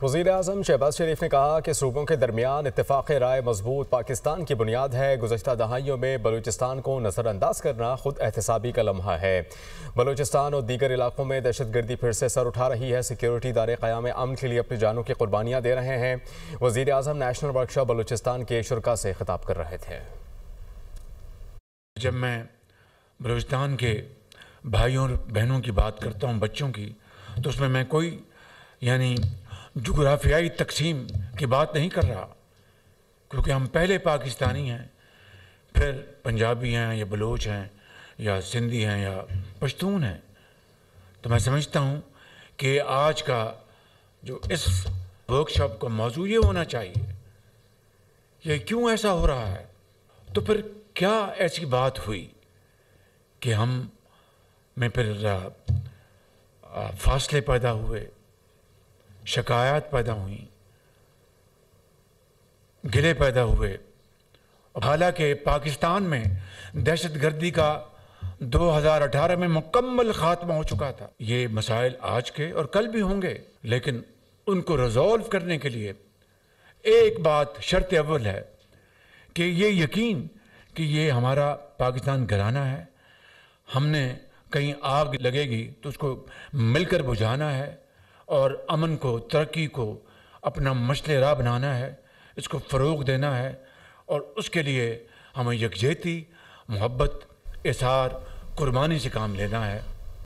وزیر اعظم شہباز شریف نے کہا کہ صوبوں کے درمیان اتفاق رائے مضبوط پاکستان کی بنیاد ہے۔ گزشتہ دہائیوں میں بلوچستان کو نظر انداز کرنا خود احتسابی کا لمحہ ہے۔ بلوچستان اور دیگر علاقوں میں دہشت گردی پھر سے سر اٹھا رہی ہے۔ سیکیورٹی ادارے قیام امن کے لیے اپنی جانوں کی قربانیاں دے رہے ہیں۔ وزیر اعظم نیشنل ورکشاپ بلوچستان کے شرکاء سے خطاب کر رہے تھے۔ جب میں بلوچستان کے بھائیوں اور بہنوں کی بات کرتا ہوں، بچوں کی، تو اس میں کوئی جغرافیائی تقسیم کی بات نہیں کر رہا، کیونکہ ہم پہلے پاکستانی ہیں، پھر پنجابی ہیں یا بلوچ ہیں یا سندھی ہیں یا پشتون ہیں۔ تو میں سمجھتا ہوں کہ آج کا جو اس ورکشاپ کا موضوع یہ ہونا چاہیے، یہ کیوں ایسا ہو رہا ہے؟ تو پھر کیا ایسی بات ہوئی کہ ہم میں پھر فاصلے پیدا ہوئے، شکایات پیدا ہوئیں، گلے پیدا ہوئے؟ حالانکہ پاکستان میں دہشت گردی کا 2018 میں مکمل خاتمہ ہو چکا تھا۔ یہ مسائل آج کے اور کل بھی ہوں گے، لیکن ان کو ریزالو کرنے کے لیے ایک بات شرط اول ہے کہ یہ یقین کہ یہ ہمارا پاکستان گھرانہ ہے، ہم نے کہیں آگ لگے گی تو اس کو مل کر بجھانا ہے، اور امن کو، ترقی کو اپنا مشعل راہ بنانا ہے، اس کو فروغ دینا ہے، اور اس کے لیے ہمیں یکجہتی، محبت، اظہار، قربانی سے کام لینا ہے۔